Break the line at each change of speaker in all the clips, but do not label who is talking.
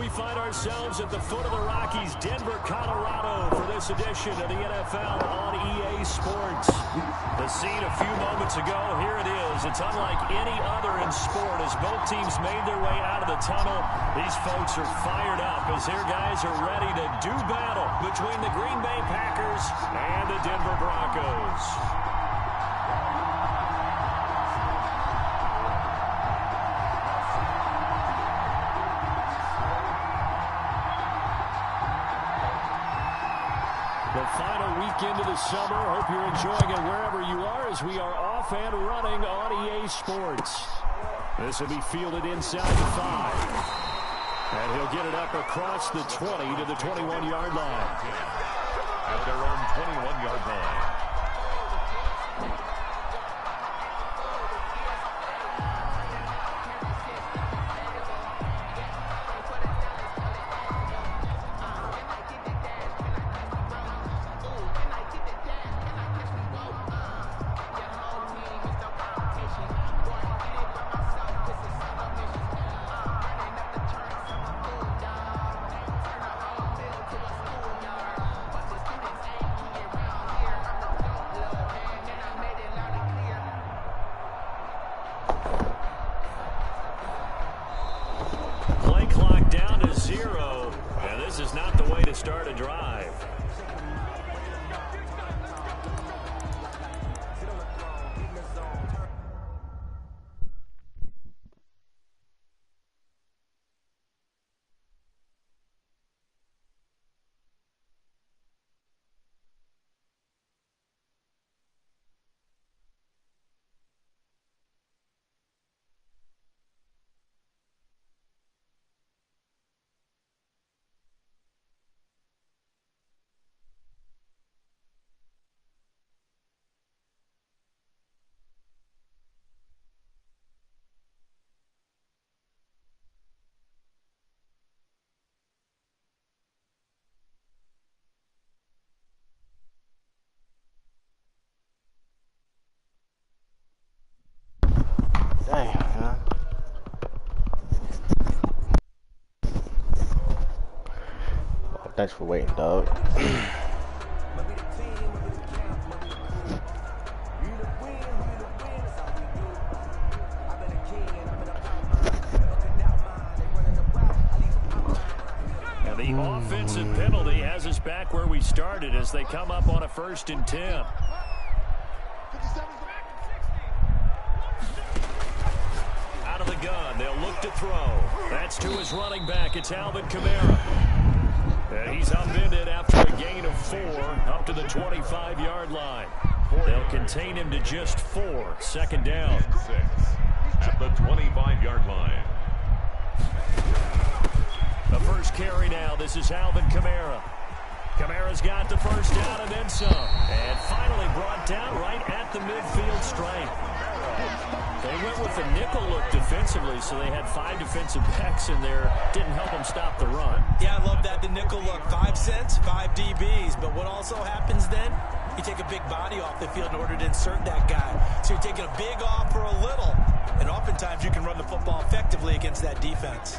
find ourselves at the foot of the Rockies, Denver, Colorado, for this edition of the NFL on EA Sports. The scene a few moments ago, here it is. It's unlike any other in sport as both teams made their way out of the tunnel. These folks are fired up as their guys are ready to do battle between the Green Bay Packers and the Denver Broncos. The final weekend of the summer. Hope you're enjoying it wherever you are as we are off and running on EA Sports. This will be fielded inside the 5. And he'll get it up across the 20 to the 21-yard line.
At their own 21-yard line.
Start a drive.
Thanks for waiting, dog.
And the offensive penalty has us back where we started as they come up on a 1st and 10. Out of the gun, they'll look to throw. That's to his running back. It's Alvin Kamara. He's upended after a gain of 4 up to the 25-yard line. They'll contain him to just 4. 2nd down.
6 at the 25-yard line.
The first carry now. This is Alvin Kamara. Kamara's got the first down and then some. And finally brought down right at the midfield stripe. They went with the nickel look defensively, so they had 5 defensive backs in there. Didn't help them stop the run.
Yeah, I love that, the nickel look. 5 cents, 5 DBs. But what also happens then, you take a big body off the field in order to insert that guy. So you're taking a big off for a little. And oftentimes you can run the football effectively against that defense.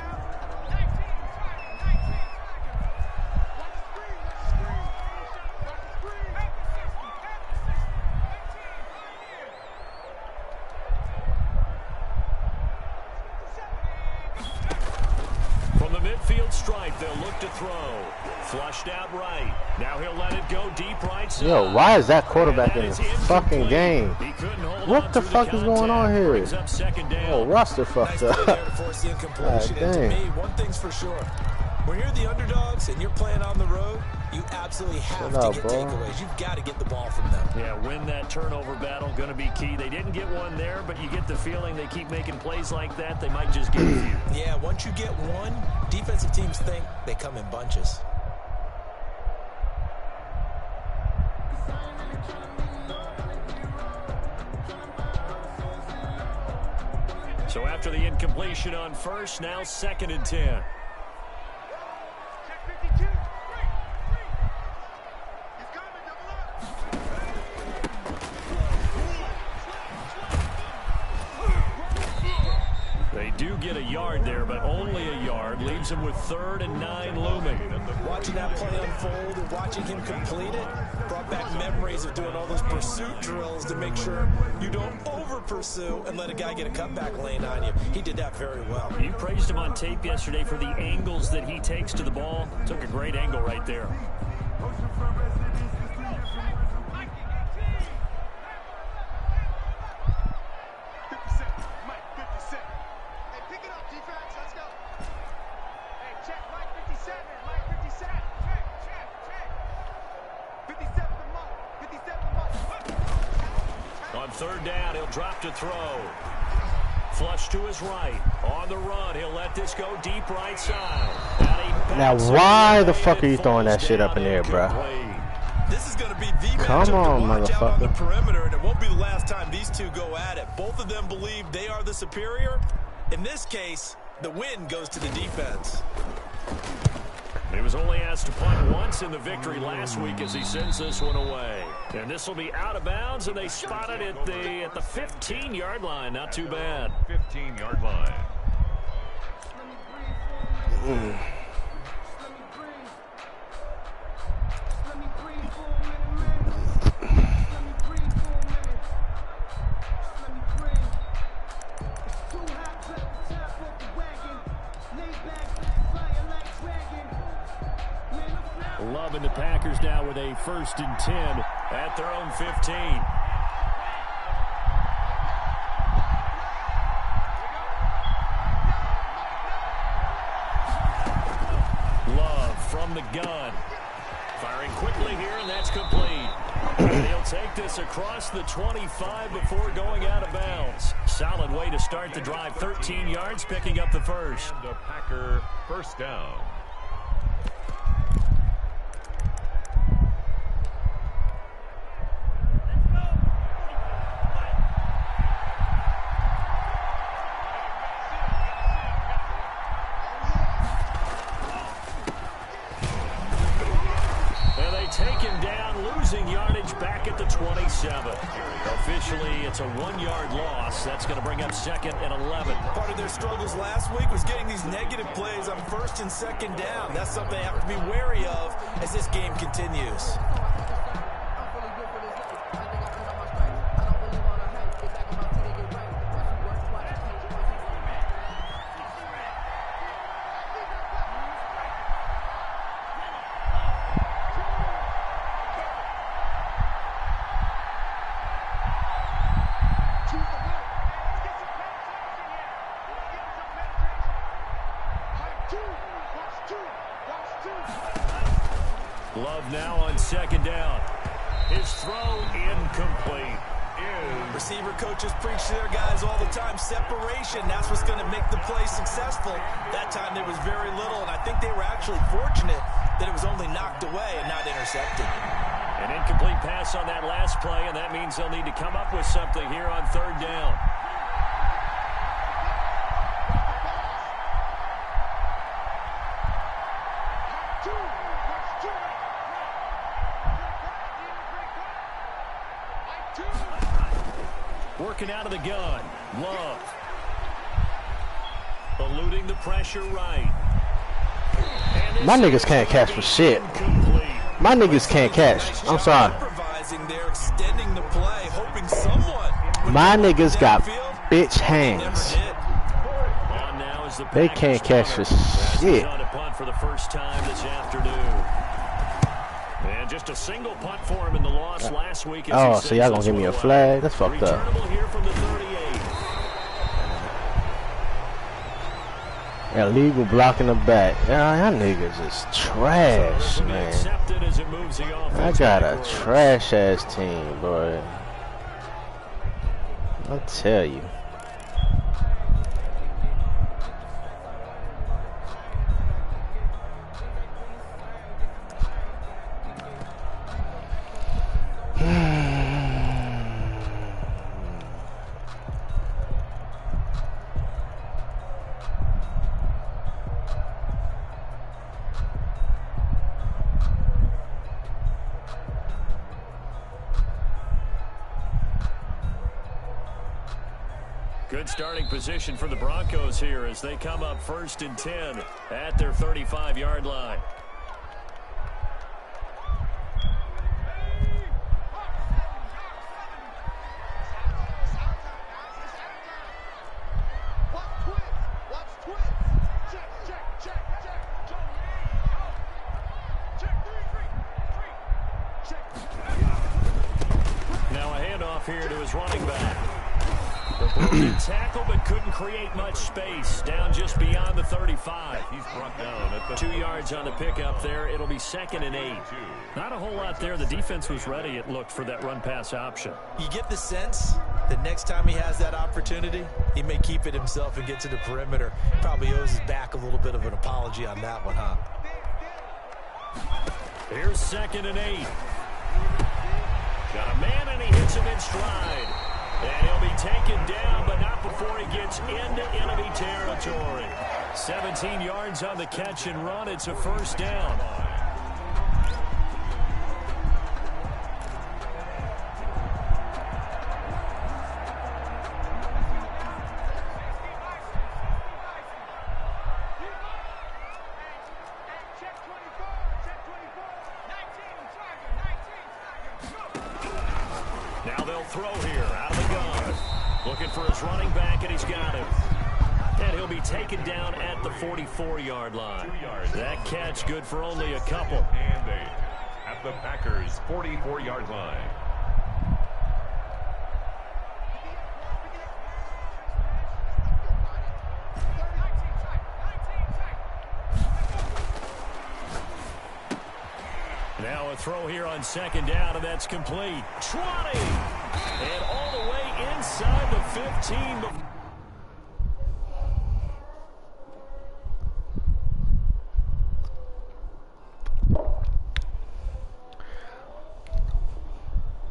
Midfield stripe, they'll look to throw. Flushed out right. Now he'll let it go deep right side.
Yo, why is that quarterback in the fucking game? What the fuck is going on here? Oh, roster fucked up. God dang.
One thing's for sure. When you're the underdogs and you're playing on the road, you absolutely have to get takeaways. You've got to get the ball from them.
Yeah, win that turnover battle, going to be key. They didn't get one there, but you get the feeling they keep making plays like that, they might just get a few.
Yeah, once you get one, defensive teams think they come in bunches.
So after the incompletion on first, now 2nd and 10. They do get a yard there, but only a yard. Leaves him with 3rd and 9 looming.
Watching that play unfold and watching him complete it brought back memories of doing all those pursuit drills to make sure you don't over-pursue and let a guy get a cutback lane on you. He did that very well.
You praised him on tape yesterday for the angles that he takes to the ball. Took a great angle right there. On 3rd down, he'll drop to throw. Flush to his right. On the run, he'll let this go deep right side.
Now, why the fuck are you throwing that shit up in there, bro?
This is going to be the matchup to watch out on the perimeter, and it won't be the last time these two go at it. Both of them believe they are the superior. In this case, the win goes to the defense.
He was only asked to punt once in the victory last week as he sends this one away. And this will be out of bounds, and they spot it at the 15-yard line. Not too bad.
15-yard line.
Love and the Packers now with a 1st and 10 at their own 15. Love from the gun. Firing quickly here, and that's complete. And he'll take this across the 25 before going out of bounds. Solid way to start the drive. 13 yards, picking up the first.
And a Packer 1st down.
Take him down, losing yardage back at the 27. Officially, it's a 1-yard loss. That's going to bring up 2nd and 11.
Part of their struggles last week was getting these negative plays on 1st and 2nd down. That's something they have to be wary of as this game continues.
Love now on 2nd down. His throw incomplete.
Receiver coaches preach to their guys all the time. Separation, that's what's going to make the play successful. That time there was very little, and I think they were actually fortunate that it was only knocked away and not intercepted.
An incomplete pass on that last play, and that means they'll need to come up with something here on 3rd down. Working out of the gun. Love. Eluding the pressure right.
My niggas can't catch for shit. My niggas can't catch. I'm sorry. My niggas got bitch hands. They can't catch for shit.
For the first time this afternoon. And just a single punt for him in the loss last week.
Oh, so y'all gonna give me a flag? That's fucked up.
Here from the 38.
Illegal blocking the back. Y'all niggas is trash, man. I got a trash ass team, boy. I'll tell you.
Good starting position for the Broncos here as they come up 1st and 10 at their 35-yard line. Now a handoff here to his running back. The tackle, but couldn't create much space. Down just beyond the 35.
He's brought down at the
2 yards on the pickup there. It'll be 2nd and 8. Not a whole lot there. The defense was ready, it looked, for that run-pass option.
You get the sense that next time he has that opportunity, he may keep it himself and get to the perimeter. Probably owes his back a little bit of an apology on that one, huh?
Here's 2nd and 8. Got a man, and he hits him in stride. And he'll be taken down, but not before he gets into enemy territory. 17 yards on the catch and run. It's a 1st down. Now they'll throw here out of the gun. Looking for his running back, and he's got him. And he'll be taken down at the 44-yard line. That catch good for only a couple.
And 8 at the Packers' 44-yard line.
Now a throw here on 2nd down, and that's complete. 20! And all the way inside the 15.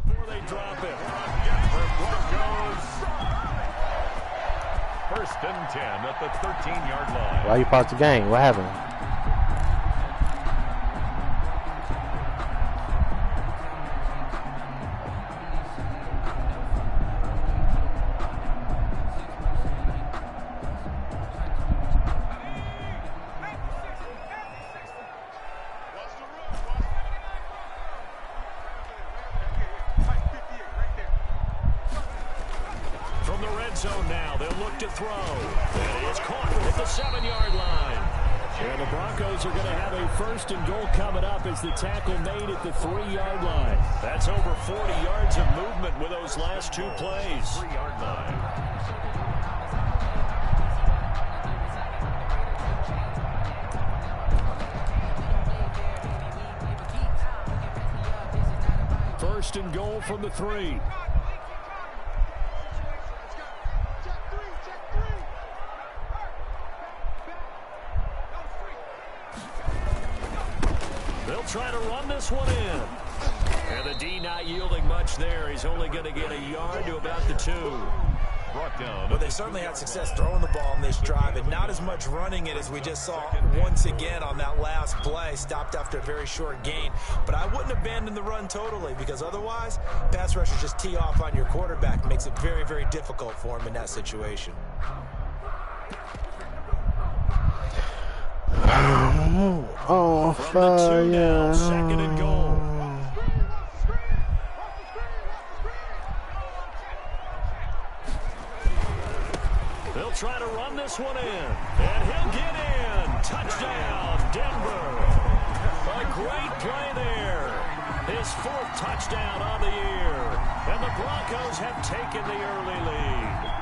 Before they drop it.
Broncos. 1st and 10 at the 13-yard line.
Why you paused the game? What happened?
From the red zone now, they'll look to throw. And it's caught at the 7-yard line. And the Broncos are going to have a 1st and goal coming up as the tackle made at the 3-yard line. That's over 40 yards of movement with those last 2 plays.
3-yard line.
First and goal from the 3. They'll try to run this one in. And the D not yielding much there. He's only going to get a yard to about the 2.
Brought down.
But they certainly had success throwing the ball on this drive, and not as much running it as we just saw once again on that last play. Stopped after a very short gain. But I wouldn't abandon the run totally, because otherwise, pass rushers just tee off on your quarterback. Makes it very, very difficult for him in that situation.
Oh,
From the 2 now, 2nd and goal. They'll try to run this one in, and he'll get in. Touchdown, Denver. A great play there. His 4th touchdown on the year, and the Broncos have taken the early lead.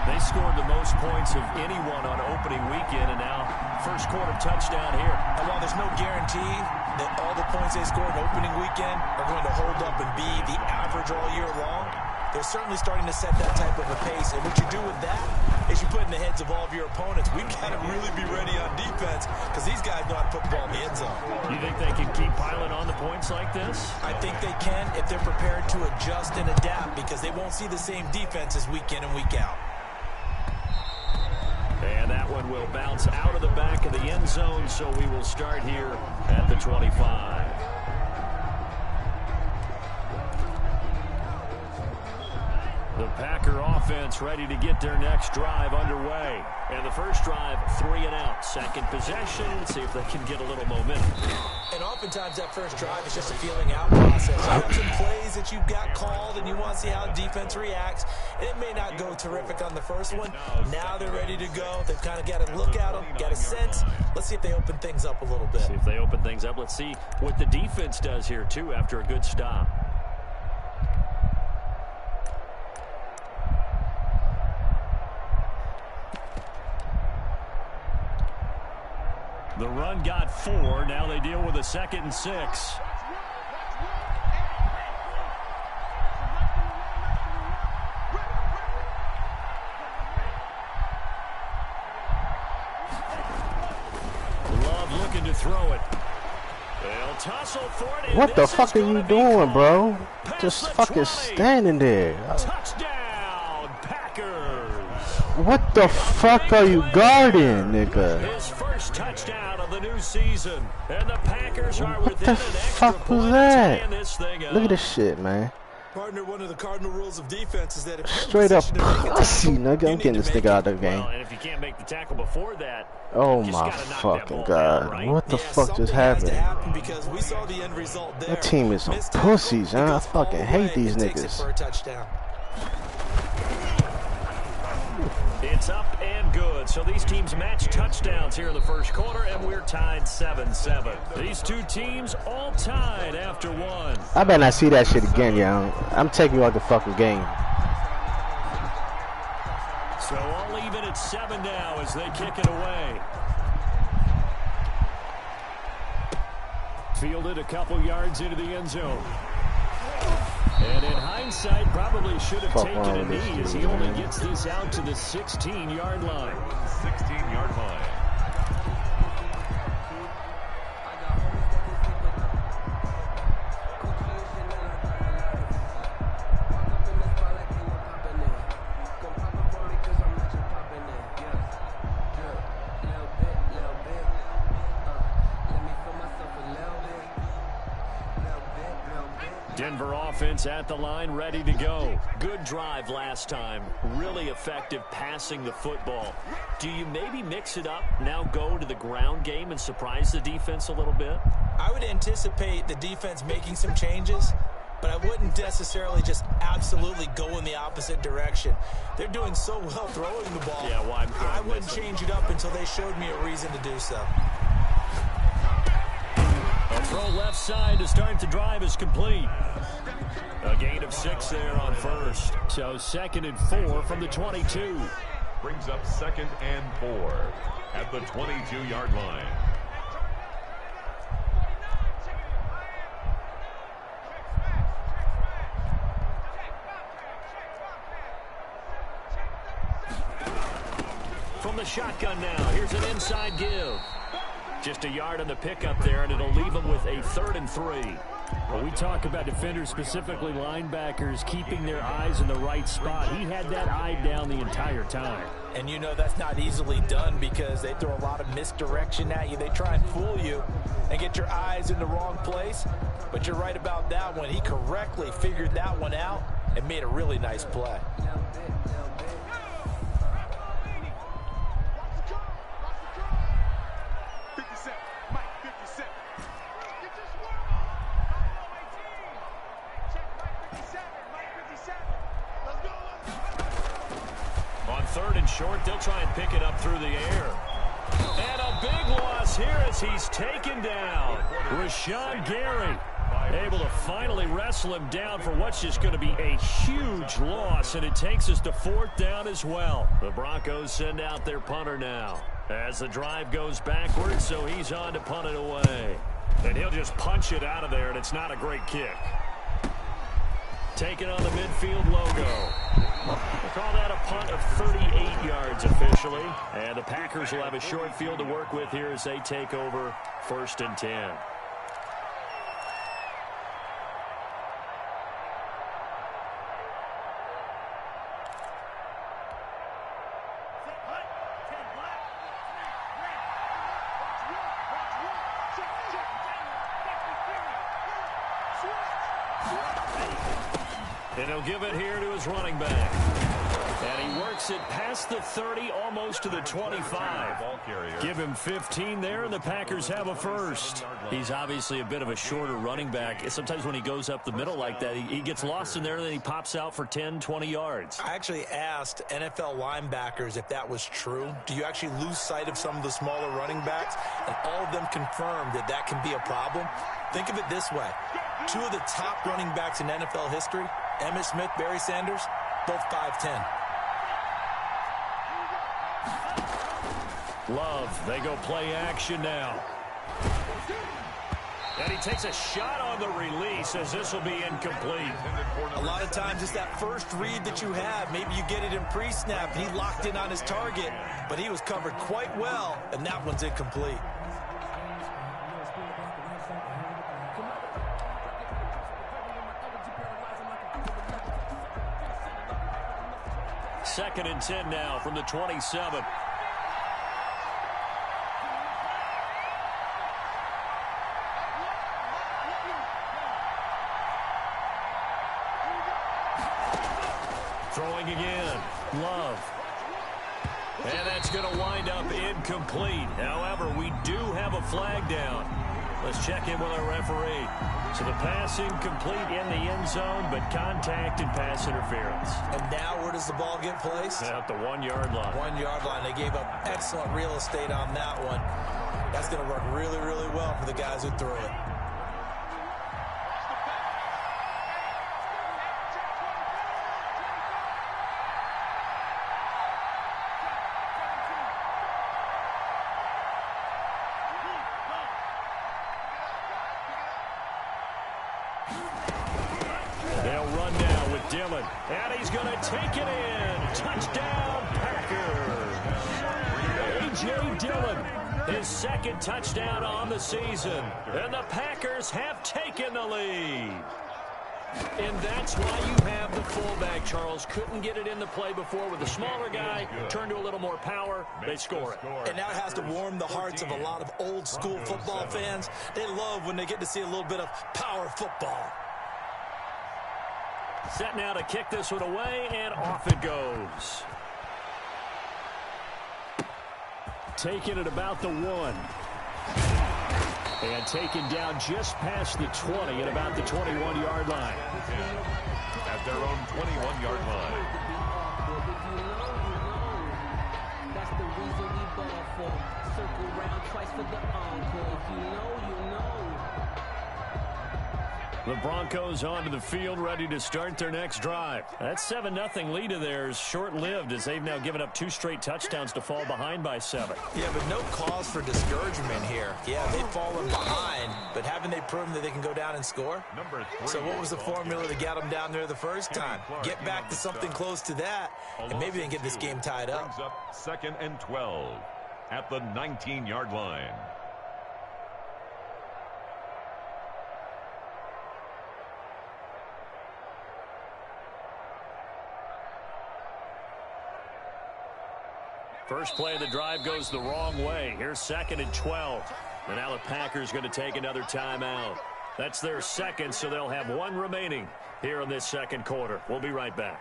They scored the most points of anyone on opening weekend, and now first quarter touchdown here.
And while there's no guarantee that all the points they scored opening weekend are going to hold up and be the average all year long, they're certainly starting to set that type of a pace. And what you do with that is you put in the heads of all of your opponents, we've got to really be ready on defense because these guys know how to put the ball in the end zone.
You think they can keep piling on the points like this?
I think they can if they're prepared to adjust and adapt, because they won't see the same defenses week in and week out.
And that one will bounce out of the back of the end zone, so we will start here at the 25. The Packer offense ready to get their next drive underway. And the first drive, 3 and out. Second possession, see if they can get a little momentum.
And oftentimes that first drive is just a feeling out process. You have some plays that you've got called, and you want to see how defense reacts. And it may not go terrific on the first one. Now they're ready to go. They've kind of got to look at them, got a sense. Let's see if they open things up a little bit.
See if they open things up. Let's see what the defense does here, too, after a good stop. The run got 4. Now they deal with a 2nd and 6. Love looking to throw it. They'll tussle for it.
What the fuck are you doing, bro? Just fucking standing there.
Touchdown, Packers.
What the fuck are you guarding, nigga?
His first touchdown of the new season. And the Packers are
What
within
the
an extra
fuck was
point
that?
tying this thing up.
Look at this shit, man.
Partner, one of the cardinal rules of defense is that if
Straight up pussy, nigga. I'm getting this nigga out of the game.
Well, and if you can't make the tackle before that,
Oh
you just
my
gotta knock that
fucking
ball
god.
down, right?
What the fuck just
Has to
happened?
happen because we saw the end result there.
That team is some
Missed tackle,
pussies,
it
huh? I
goes all
fucking
the
hate
way
these
and takes it
niggas.
for a touchdown.
It's up and good. So these teams match touchdowns here in the first quarter, and we're tied 7-7. These two teams all tied after one.
I better not see that shit again, yo. I'm taking you out the fucking game.
So all even at 7 now as they kick it away. Fielded a couple yards into the end zone. And in hindsight, probably should have taken a knee as he only gets this out to the 16-yard line.
16-yard line.
Denver offense at the line, ready to go. Good drive last time. Really effective passing the football. Do you maybe mix it up, now go to the ground game and surprise the defense a little bit?
I would anticipate the defense making some changes, but I wouldn't necessarily just absolutely go in the opposite direction. They're doing so well throwing the ball.
Yeah, well,
I wouldn't change it up until they showed me a reason to do so.
A throw left side to start the drive is complete. A gain of 6 there on first. So 2nd and 4 from the 22.
Brings up 2nd and 4 at the 22-yard line.
From the shotgun now, here's an inside give. Just a yard on the pickup there, and it'll leave them with a 3rd and 3.
Well, we talk about defenders, specifically linebackers, keeping their eyes in the right spot. He had that eye down the entire time.
And you know that's not easily done because they throw a lot of misdirection at you. They try and fool you and get your eyes in the wrong place. But you're right about that one. He correctly figured that one out and made a really nice play.
On 3rd and short, they'll try and pick it up through the air. And a big loss here as he's taken down. Rashawn Gary able to finally wrestle him down for what's just going to be a huge loss, and it takes us to 4th down as well. The Broncos send out their punter now as the drive goes backwards, so he's on to punt it away. And he'll just punch it out of there, and it's not a great kick. Taking on the midfield logo. We'll call that a punt of 38 yards officially. And the Packers will have a short field to work with here as they take over 1st and 10. And he'll give it here to his running back. And he works it past the 30, almost to the 25. Give him 15 there, and the Packers have a first. He's obviously a bit of a shorter running back. Sometimes when he goes up the middle like that, he gets lost in there, and then he pops out for 10, 20 yards.
I actually asked NFL linebackers if that was true. Do you actually lose sight of some of the smaller running backs? And all of them confirmed that that can be a problem. Think of it this way. Two of the top running backs in NFL history, Emmitt Smith, Barry Sanders, both 5'10".
Love, they go play action now. And he takes a shot on the release as this will be incomplete.
A lot of times it's that first read that you have. Maybe you get it in pre-snap, and he locked in on his target, but he was covered quite well, and that one's incomplete.
Second and 10 now from the 27. Throwing again. Love. And that's going to wind up incomplete. However, we do have a flag down. Let's check in with our referee. So the pass incomplete in the end zone, but contact and pass interference.
And now where does the ball get placed?
At the 1 yard line.
1 yard line. They gave up excellent real estate on that one. That's going to work really, really well for the guys who threw it.
They'll run now with Dillon. And he's going to take it in. Touchdown, Packers. A.J. Dillon, his second touchdown on the season. And the Packers have taken the lead. And that's why you have the fullback, Charles. Couldn't get it in the play before with the smaller guy. Turned to a little more power. They score it.
And now it has to warm the hearts of a lot of old-school football fans. They love when they get to see a little bit of power football.
Set now to kick this one away, and off it goes. Taking it about the 1. And taken down just past the 20 at about the 21-yard line.
At their own 21-yard line.
That's the reason we ball for. Circle round twice for the encore. If you know, you know.
The Broncos onto the field, ready to start their next drive. That 7-0 lead of theirs short-lived as they've now given up 2 straight touchdowns to fall behind by 7.
Yeah, but no cause for discouragement here. Yeah, they've fallen behind, but haven't they proven that they can go down and score? So what was the formula to get them down there the first time? Get back to something close to that, and maybe they can get this game tied up.
Brings up 2nd and 12 at the 19-yard line.
First play of the drive goes the wrong way. Here's 2nd and 12. And now the Packers going to take another timeout. That's their second, so they'll have 1 remaining here in this second quarter. We'll be right back.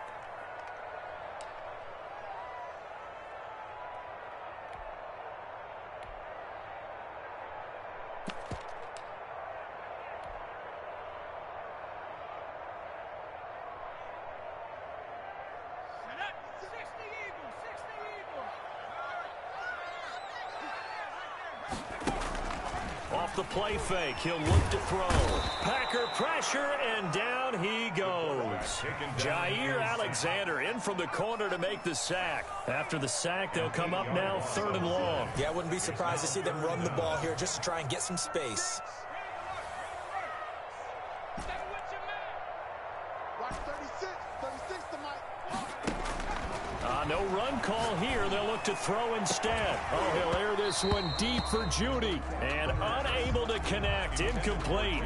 Off the play fake, he'll look to throw. Packer pressure, and down he goes. Jair Alexander in from the corner to make the sack. After the sack, they'll come up now 3rd and long.
Yeah, I wouldn't be surprised to see them run the ball here just to try and get some space.
No run call here. They'll look to throw instead. Oh, he'll air this one deep for Judy. And unable to connect. Incomplete.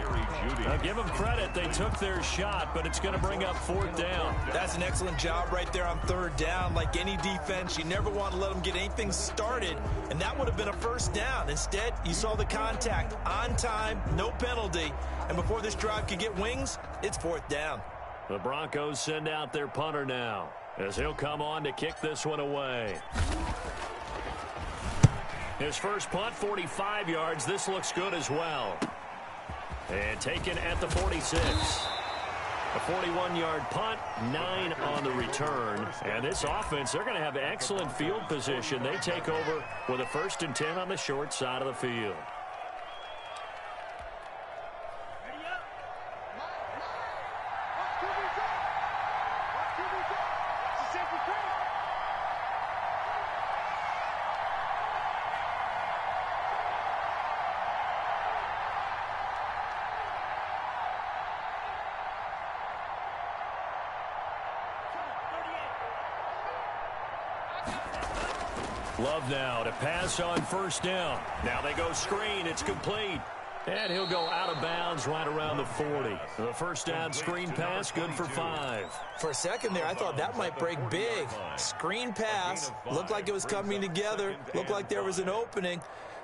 Now, give them credit. They took their shot, but it's going to bring up 4th down.
That's an excellent job right there on 3rd down. Like any defense, you never want to let them get anything started, and that would have been a 1st down. Instead, you saw the contact on time, no penalty, and before this drive could get wings, it's 4th down.
The Broncos send out their punter now, as he'll come on to kick this one away. His first punt, 45 yards. This looks good as well. And taken at the 46. A 41-yard punt, 9 on the return. And this offense, they're going to have excellent field position. They take over with a 1st and 10 on the short side of the field. Love now to pass on 1st down. Now they go screen. It's complete. And he'll go out of bounds right around the 40. The 1st down screen pass, good for 5.
For a second there, I thought that might break big. Screen pass. Looked like it was coming together. Looked like there was an opening.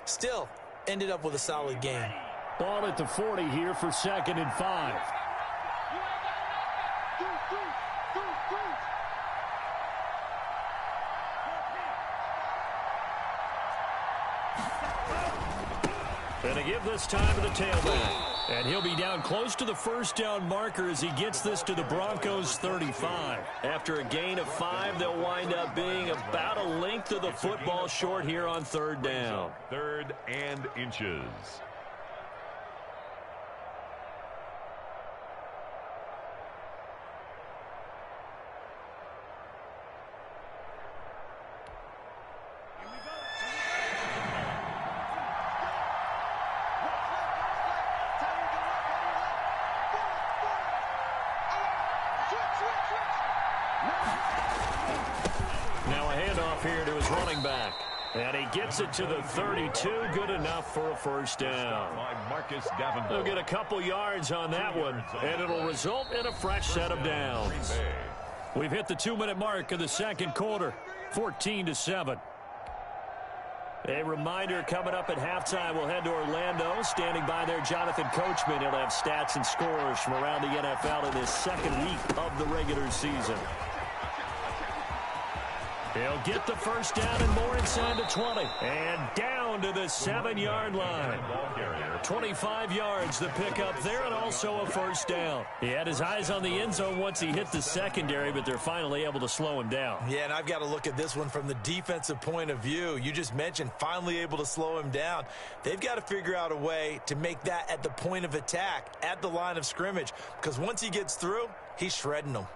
Still, ended up with a solid gain.
Ball at the 40 here for 2nd and 5.
And to give this time to the tailback. And he'll be down close to the 1st down marker as he gets this to the Broncos 35. After a gain of 5, they'll wind up being about a length of the football short here on 3rd down.
3rd and inches.
Now a handoff here to his running back. And he gets it to the 32. Good enough for a 1st down. They'll get a couple yards on that one, and it'll result in a fresh set of downs. We've hit the 2-minute mark of the 2nd quarter, 14-7. A reminder coming up at halftime, we'll head to Orlando. Standing by there, Jonathan Coachman. He'll have stats and scores from around the NFL in this 2nd week of the regular season. He'll get the 1st down and more inside the 20. And down to the 7-yard line. 25 yards the pickup there, and also a 1st down. He had his eyes on the end zone once he hit the secondary, but they're finally able to slow him down.
Yeah, and I've got to look at this one from the defensive point of view. You just mentioned finally able to slow him down. They've got to figure out a way to make that at the point of attack, at the line of scrimmage, because once he gets through, he's shredding them.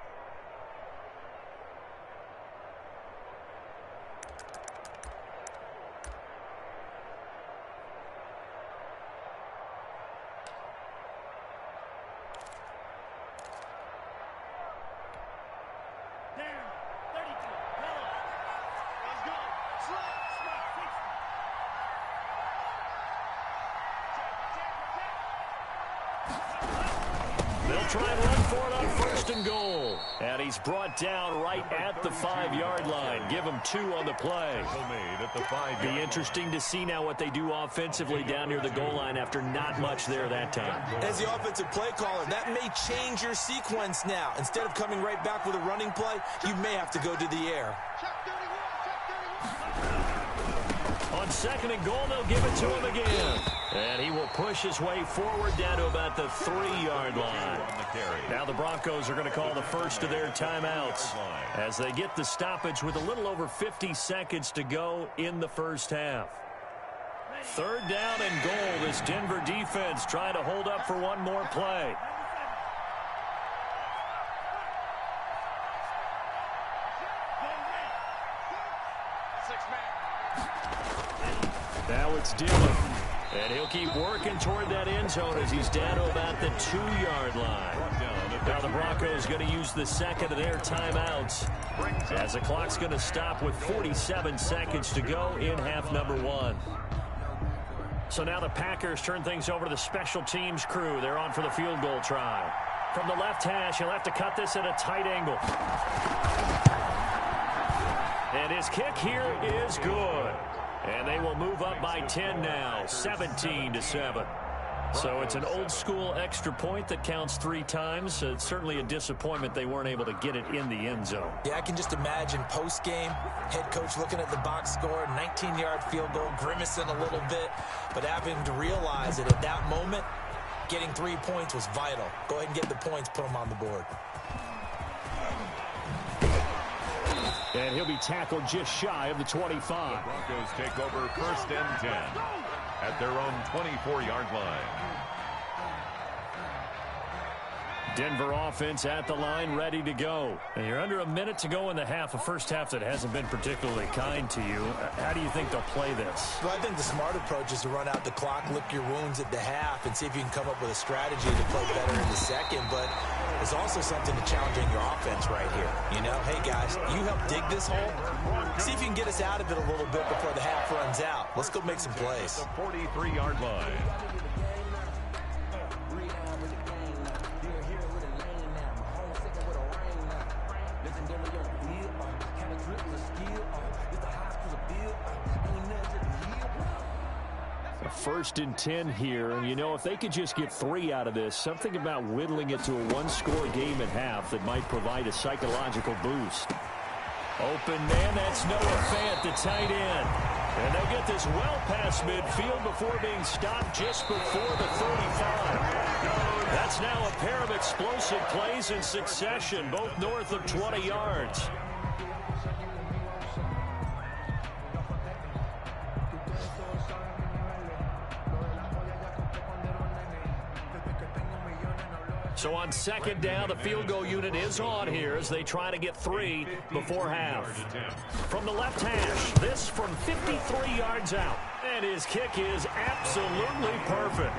Try and run for it on 1st and goal. And he's brought down right at the 5-yard line. Give him 2 on the play. Be interesting to see now what they do offensively down near the goal line after not much there that time.
As the offensive play caller, that may change your sequence now. Instead of coming right back with a running play, you may have to go to the air.
On 2nd and goal, they'll give it to him again. And he will push his way forward down to about the 3-yard line. Now the Broncos are going to call the first of their timeouts as they get the stoppage with a little over 50 seconds to go in the 1st half. 3rd down and goal. This Denver defense trying to hold up for one more play. Now it's Dillon. And he'll keep working toward that end zone as he's down to about the 2-yard line. Now the Broncos going to use the 2nd of their timeouts as the clock's going to stop with 47 seconds to go in half number 1. So now the Packers turn things over to the special teams crew. They're on for the field goal try. From the left hash, he'll have to cut this at a tight angle. And his kick here is good. And they will move up by 10 now, 17-7. So it's an old-school extra point that counts 3 times. It's certainly a disappointment they weren't able to get it in the end zone.
Yeah, I can just imagine post-game, head coach looking at the box score, 19-yard field goal, grimacing a little bit, but having to realize that at that moment, getting 3 points was vital. Go ahead and get the points, put them on the board.
And he'll be tackled just shy of the 25.
The Broncos take over 1st and 10 at their own 24-yard line.
Denver offense at the line, ready to go. And you're under a minute to go in the half, a first half that hasn't been particularly kind to you. How do you think they'll play this?
Well, I think the smart approach is to run out the clock, lick your wounds at the half, and see if you can come up with a strategy to play better in the second. But there's also something to challenging your offense right here. You know, hey, guys, you help dig this hole. See if you can get us out of it a little bit before the half runs out. Let's go make some plays.
The 43-yard line.
First and 10 here, and you know, if they could just get 3 out of this, something about whittling it to a 1-score game at half that might provide a psychological boost.
Open man, that's Noah Fant, the tight end. And they'll get this well past midfield before being stopped just before the 35. That's now a pair of explosive plays in succession, both north of 20 yards. So on second down, the field goal unit is on here as they try to get 3 before half. From the left hash, this from 53 yards out. And his kick is absolutely perfect.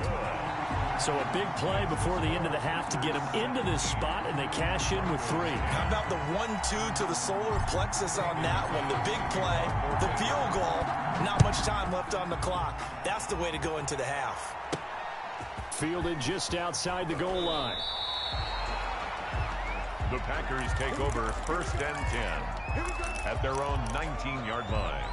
So a big play before the end of the half to get him into this spot, and they cash in with 3.
How about the 1-2 to the solar plexus on that one? The big play, the field goal, not much time left on the clock. That's the way to go into the half.
Fielded just outside the goal line.
The Packers take over 1st and 10 at their own 19-yard line.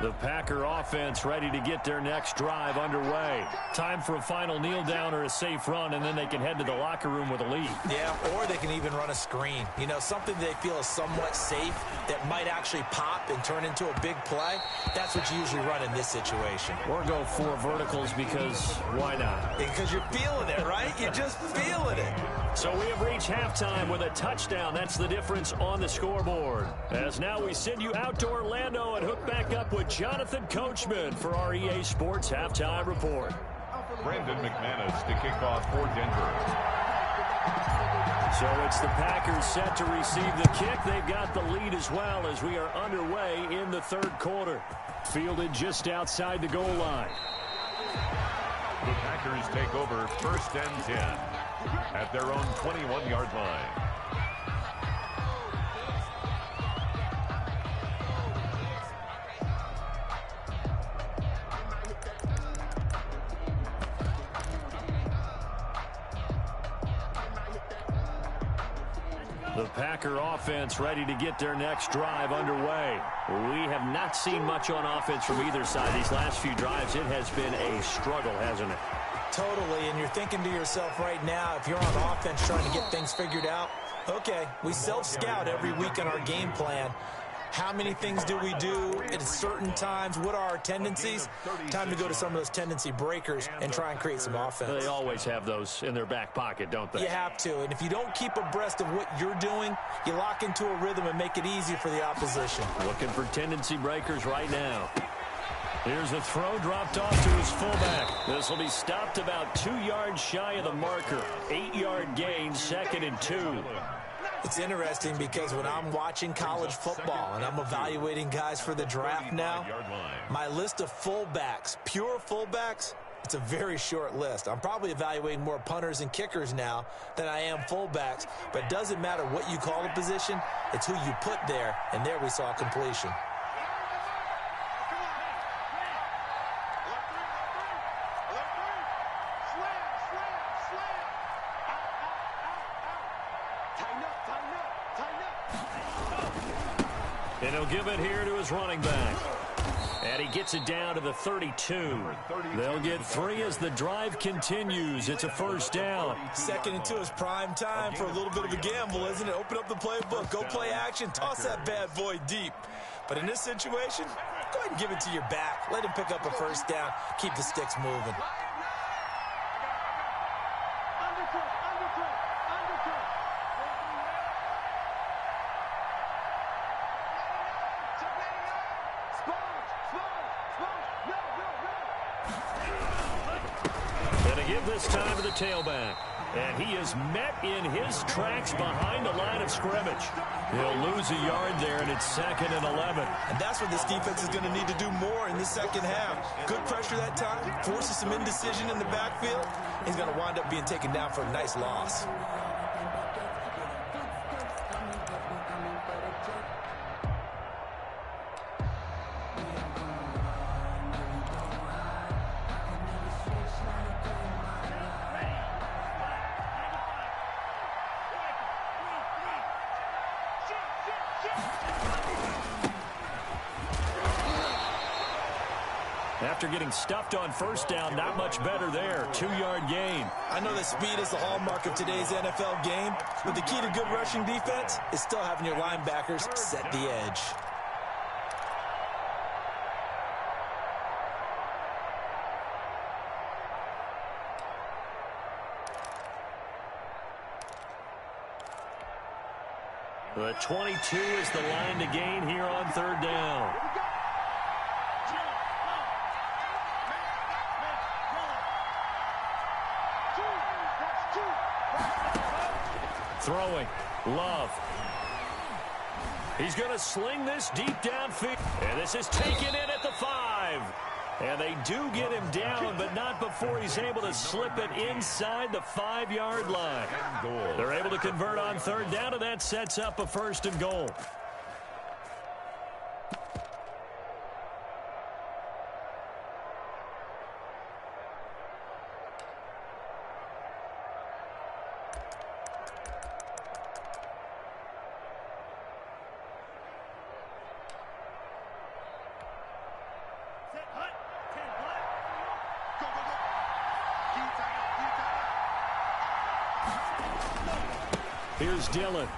The Packer offense ready to get their next drive underway. Time for a final kneel down or a safe run, and then they can head to the locker room with a lead.
Yeah, or they can even run a screen. You know, something they feel is somewhat safe that might actually pop and turn into a big play. That's what you usually run in this situation.
Or go 4 verticals because why not?
Because you're feeling it, right? You're just feeling it.
So we have reached halftime with a touchdown. That's the difference on the scoreboard. As now we send you out to Orlando and hook back up with Jonathan Coachman for our EA Sports Halftime Report.
Brandon McManus to kick off for Denver.
So it's the Packers set to receive the kick. They've got the lead as well as we are underway in the 3rd quarter.
Fielded just outside the goal line.
The Packers take over 1st and 10 at their own 21-yard line.
The Packer offense ready to get their next drive underway. We have not seen much on offense from either side. These last few drives, it has been a struggle, hasn't it?
Totally, and you're thinking to yourself right now, if you're on offense trying to get things figured out, okay, we self-scout every week on our game plan. How many things do we do at certain times? What are our tendencies? Time to go to some of those tendency breakers and try and create some offense.
They always have those in their back pocket, don't they?
You have to, and if you don't keep abreast of what you're doing, you lock into a rhythm and make it easy for the opposition.
Looking for tendency breakers right now. Here's a throw dropped off to his fullback. This will be stopped about 2 yards shy of the marker. 8-yard gain, 2nd and 2.
It's interesting because when I'm watching college football and I'm evaluating guys for the draft now, my list of fullbacks, pure fullbacks, it's a very short list. I'm probably evaluating more punters and kickers now than I am fullbacks, but it doesn't matter what you call the position, it's who you put there, and there we saw completion.
And he'll give it here to his running back. And he gets it down to the 32. They'll get 3 as the drive continues. It's a first down.
2nd and 2 is prime time for a little bit of a gamble, isn't it? Open up the playbook, go play action, toss that bad boy deep. But in this situation, go ahead and give it to your back. Let him pick up a first down. Keep the sticks moving.
This time to the tailback. And he is met in his tracks behind the line of scrimmage. He'll lose a yard there, and it's 2nd and 11.
And that's what this defense is going to need to do more in the second half. Good pressure that time, forces some indecision in the backfield. He's going to wind up being taken down for a nice loss.
After getting stuffed on first down, not much better there. 2-yard gain.
I know that speed is the hallmark of today's NFL game, but the key to good rushing defense is still having your linebackers set the edge.
The 22 is the line to gain here on 3rd down. Throwing. Love. He's going to sling this deep downfield. And this is taken in at the 5. And they do get him down, but not before he's able to slip it inside the 5-yard line. They're able to convert on 3rd down, and that sets up a 1st and goal. Here's Dillon.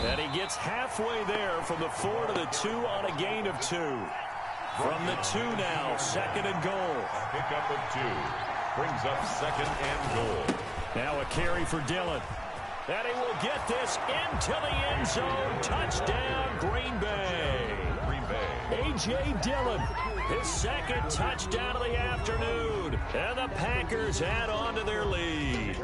And he gets halfway there from the 4 to the 2 on a gain of 2. From the 2 now, 2nd and goal.
Pickup of 2. Brings up 2nd and goal.
Now a carry for Dillon. And he will get this into the end zone. Touchdown, Green Bay. A.J. Dillon, his 2nd touchdown of the afternoon. And the Packers add on to their lead.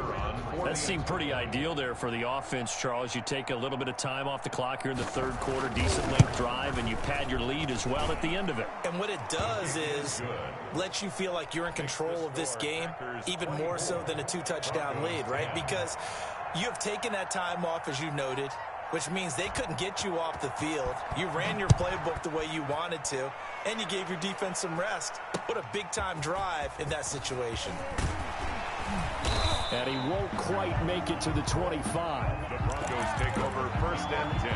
That seemed pretty ideal there for the offense, Charles. You take a little bit of time off the clock here in the 3rd quarter, decent length drive, and you pad your lead as well at the end of it.
And what it does is let you feel like you're in control of this game, even more so than a 2-touchdown lead, right? Because you have taken that time off, as you noted, which means they couldn't get you off the field. You ran your playbook the way you wanted to, and you gave your defense some rest. What a big-time drive in that situation.
And he won't quite make it to the 25.
The Broncos take over 1st and 10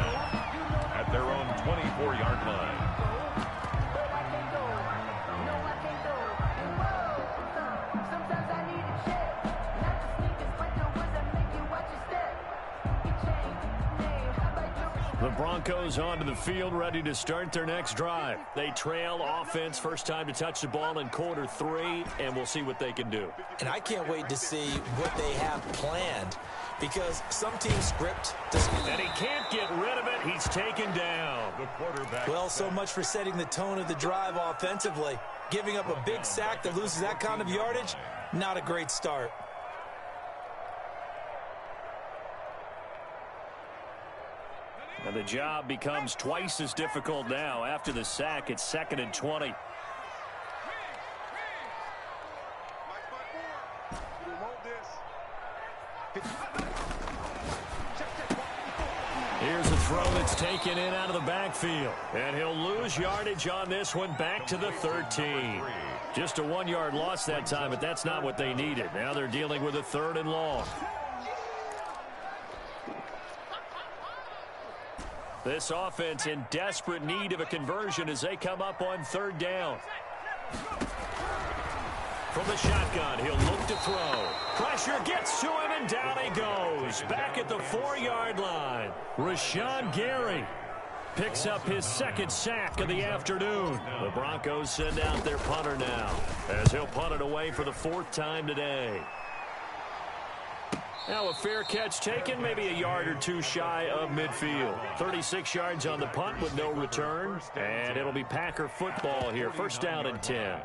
at their own 24-yard line.
The Broncos onto the field, ready to start their next drive. They trail offense, first time to touch the ball in quarter 3, and we'll see what they can do.
And I can't wait to see what they have planned, because some teams script to script.
And he can't get rid of it. He's taken down.
The quarterback.
Well, so much for setting the tone of the drive offensively. Giving up a big sack that loses that kind of yardage, not a great start.
And the job becomes twice as difficult now. After the sack, it's 2nd and 20. Here's a throw that's taken in out of the backfield. And he'll lose yardage on this one, back to the 13. Just a 1-yard loss that time, but that's not what they needed. Now they're dealing with a 3rd and long. This offense in desperate need of a conversion as they come up on 3rd down. From the shotgun, he'll look to throw. Pressure gets to him, and down he goes. Back at the 4-yard line. Rashawn Gary picks up his 2nd sack of the afternoon. The Broncos send out their punter now as he'll punt it away for the 4th time today. Now a fair catch taken, maybe a yard or 2 shy of midfield. 36 yards on the punt with no return, and it'll be Packer football here. 1st down and 10.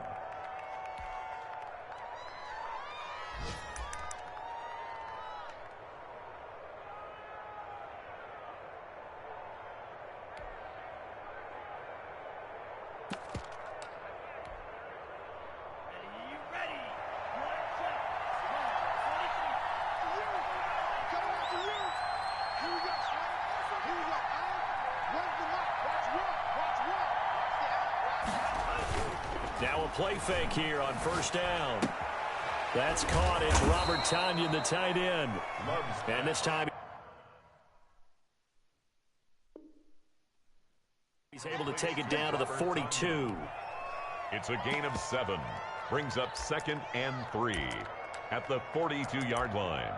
Now a play fake here on 1st down. That's caught. It's Robert Tonyan, the tight end. And this time he's able to take it down to the 42.
It's a gain of 7. Brings up 2nd and 3 at the 42-yard line.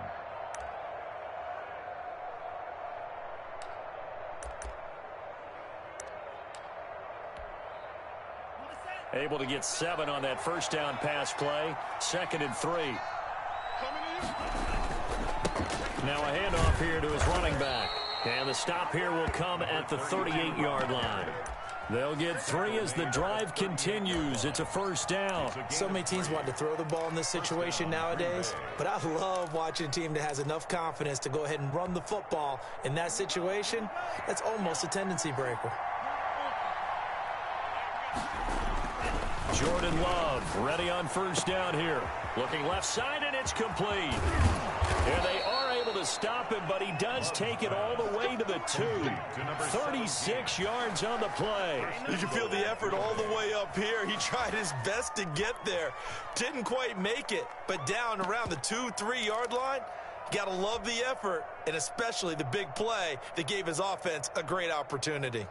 Able to get 7 on that 1st down pass play. 2nd and 3. Now a handoff here to his running back. And the stop here will come at the 38-yard line. They'll get 3 as the drive continues. It's a 1st down.
So many teams want to throw the ball in this situation nowadays, but I love watching a team that has enough confidence to go ahead and run the football in that situation. That's almost a tendency breaker.
Jordan Love ready on 1st down here. Looking left side, and it's complete. And they are able to stop him, but he does take it all the way to the 2. 36 yards on the play.
You can feel the effort all the way up here. He tried his best to get there. Didn't quite make it, but down around the 2-3-yard line, you got to love the effort, and especially the big play that gave his offense a great opportunity.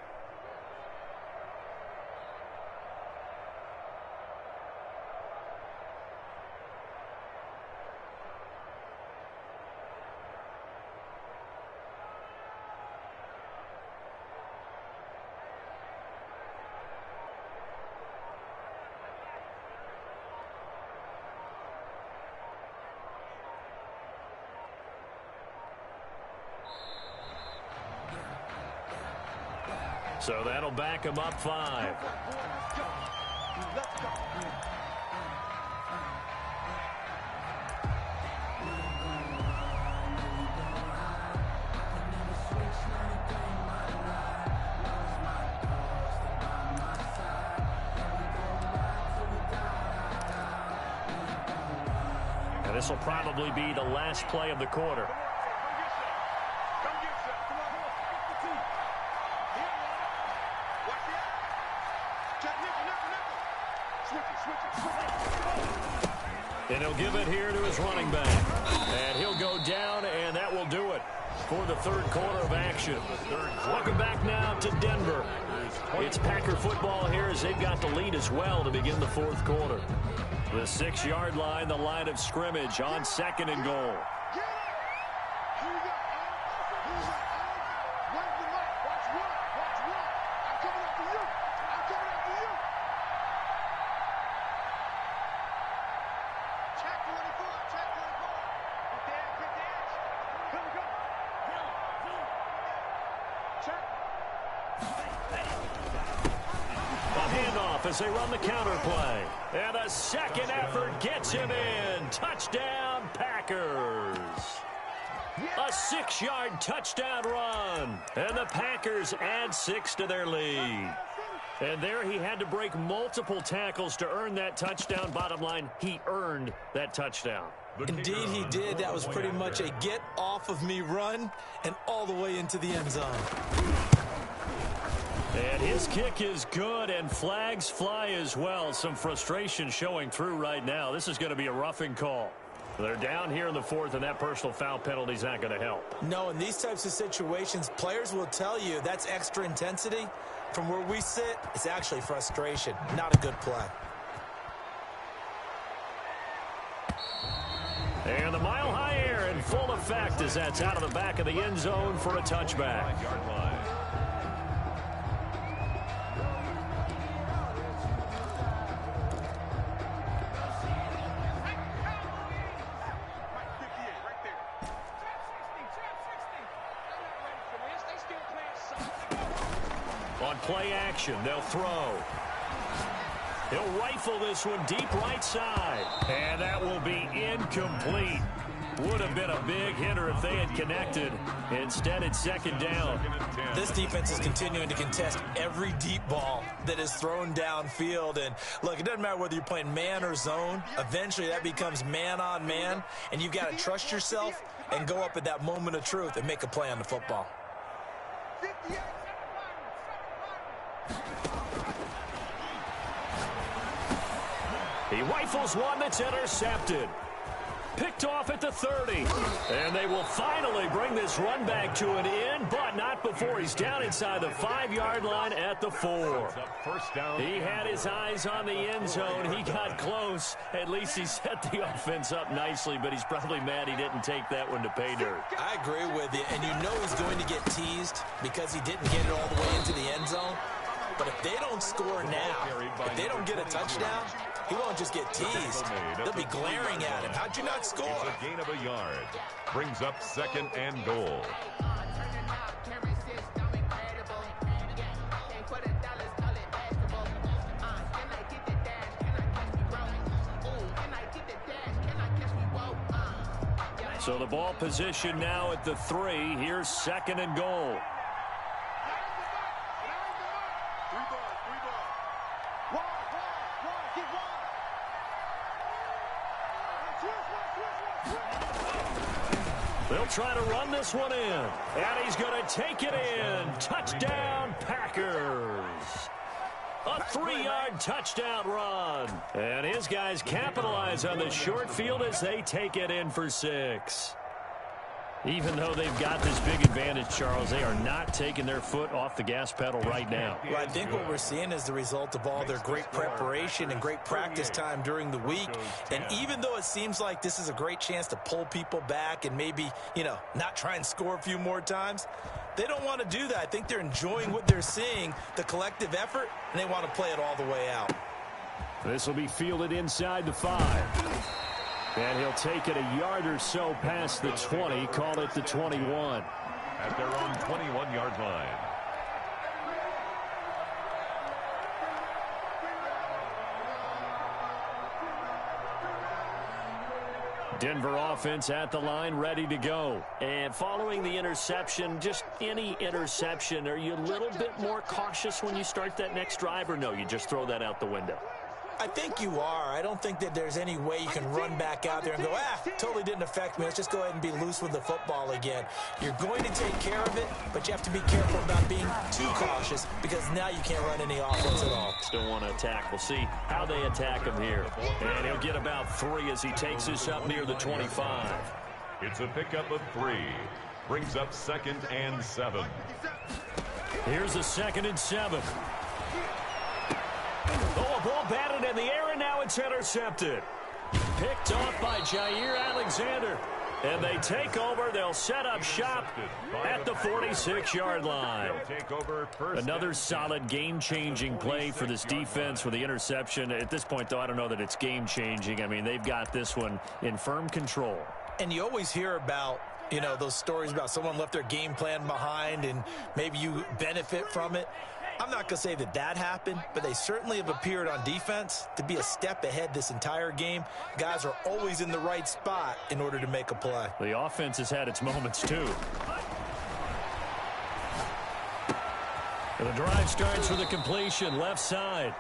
So that'll back him up 5. And this will probably be the last play of the quarter. And he'll give it here to his running back. And he'll go down, and that will do it for the 3rd quarter of action. Welcome back now to Denver. It's Packer football here as they've got the lead as well to begin the 4th quarter. The 6-yard line, the line of scrimmage on 2nd and goal. As they run the counter play. And a 2nd effort gets him in. Touchdown, Packers. A 6-yard touchdown run. And the Packers add 6 to their lead. And there he had to break multiple tackles to earn that touchdown. Bottom line, he earned that touchdown.
Indeed he did. That was pretty much a get off of me run and all the way into the end zone.
And his kick is good, and flags fly as well. Some frustration showing through right now. This is going to be a roughing call.
They're down here in the fourth, and that personal foul penalty is not going to help.
No, in these types of situations, players will tell you that's extra intensity. From where we sit, it's actually frustration, not a good play.
And the mile-high air in full effect as that's out of the back of the end zone for a touchback. On play action, they'll throw. He'll rifle this one deep right side. And that will be incomplete. Would have been a big hitter if they had connected. Instead, it's second down.
This defense is continuing to contest every deep ball that is thrown downfield. And, look, it doesn't matter whether you're playing man or zone. Eventually, that becomes man on man. And you've got to trust yourself and go up at that moment of truth and make a play on the football.
He rifles one that's intercepted. Picked off at the 30. And they will finally bring this run back to an end, but not before he's down inside the 5-yard line at the 4. He had his eyes on the end zone. He got close. At least he set the offense up nicely, but he's probably mad he didn't take that one to pay dirt.
I agree with you, and you know he's going to get teased because he didn't get it all the way into the end zone. But if they don't score now, if they don't get a touchdown, he won't just get teased. They'll be glaring at him. How'd you not score?
A gain of a yard. Brings up second and goal.
So the ball position now at the 3. Here's second and goal. They'll try to run this one in. And he's going to take it in. Touchdown, Packers. A 3-yard touchdown run. And his guys capitalize on the short field as they take it in for 6. Even though they've got this big advantage, Charles, they are not taking their foot off the gas pedal right now.
Well, I think what we're seeing is the result of all their great preparation and great practice time during the week. And even though it seems like this is a great chance to pull people back and maybe, not try and score a few more times, they don't want to do that. I think they're enjoying what they're seeing, the collective effort, and they want to play it all the way out.
This will be fielded inside the 5. And he'll take it a yard or so past the 20, call it the 21.
At their own 21-yard line.
Denver offense at the line, ready to go. And following the interception, just any interception, are you a little bit more cautious when you start that next drive, or no, you just throw that out the window?
I think you are. I don't think that there's any way you can run back out there and go, totally didn't affect me. Let's just go ahead and be loose with the football again. You're going to take care of it, but you have to be careful about being too cautious because now you can't run any offense at all.
Still want to attack. We'll see how they attack him here. And he'll get about 3 as he takes this up near the 25.
It's a pickup of 3. Brings up second and 7.
Here's a 2nd and 7. Oh, a ball batted in the air, and now it's intercepted. Picked off by Jair Alexander. And they take over. They'll set up shop at the 46-yard line. Another solid game-changing play for this defense with the interception. At this point, though, I don't know that it's game-changing. I mean, they've got this one in firm control.
And you always hear about, those stories about someone left their game plan behind and maybe you benefit from it. I'm not going to say that happened, but they certainly have appeared on defense to be a step ahead this entire game. Guys are always in the right spot in order to make a play.
The offense has had its moments, too. The drive starts with a completion left side.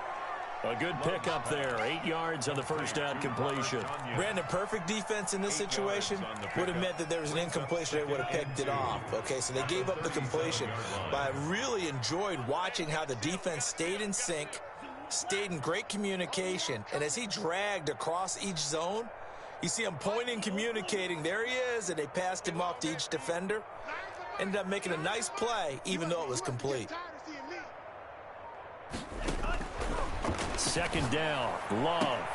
A good pickup there. 8 yards on the first down completion.
Brandon, perfect defense in this situation would have meant that there was an incompletion. They would have picked it off. Okay, so they gave up the completion. But I really enjoyed watching how the defense stayed in sync, stayed in great communication. And as he dragged across each zone, You see him pointing, communicating. There he is, and they passed him off to each defender. Ended up making a nice play, even though it was complete.
Second down, Love.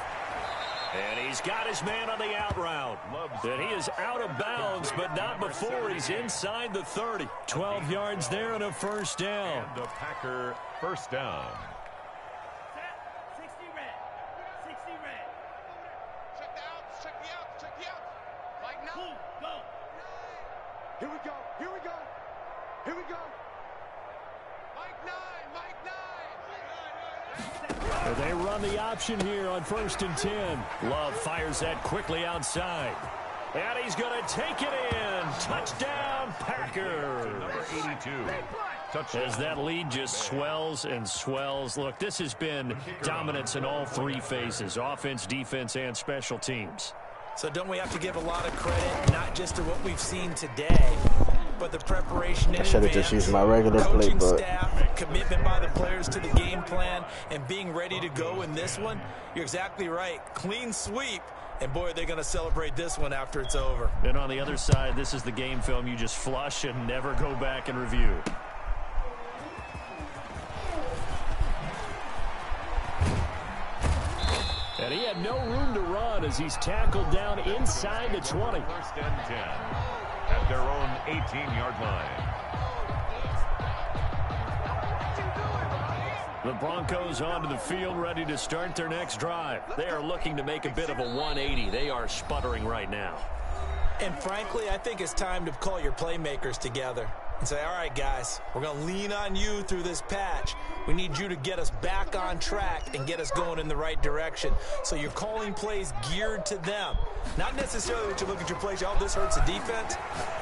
And he's got his man on the out route. And he is out of bounds, but not before he's inside the 30. 12 yards there and a first down.
And the Packer first down.
60 red. 60 red. Check the outs, check the outs, check the outs. Like now. Boom, go. Here we go, here we go. Here we go. Mike 9, Mike 9.
They run the option here on 1st and 10. Love fires that quickly outside. And he's going to take it in. Touchdown, Packers.
Number 82. Touchdown.
As that lead just swells and swells. Look, this has been dominance in all three phases, offense, defense, and special teams.
So don't we have to give a lot of credit, not just to what we've seen today, but the preparation in
I should have just used my regular
coaching
playbook.
staff, commitment by the players to the game plan, and being ready to go in this one? You're exactly right. Clean sweep, and boy, they're going to celebrate this one after it's over.
And on the other side, this is the game film you just flush and never go back and review. And he had no room to run as he's tackled down inside the 20.
1st and 10 at their own 18-yard line.
The Broncos onto the field, ready to start their next drive. They are looking to make a bit of a 180. They are sputtering right now.
And frankly, I think it's time to call your playmakers together and say, all right, guys, we're going to lean on you through this patch. We need you to get us back on track and get us going in the right direction. So you're calling plays geared to them. Not necessarily that you look at your plays, oh, this hurts the defense.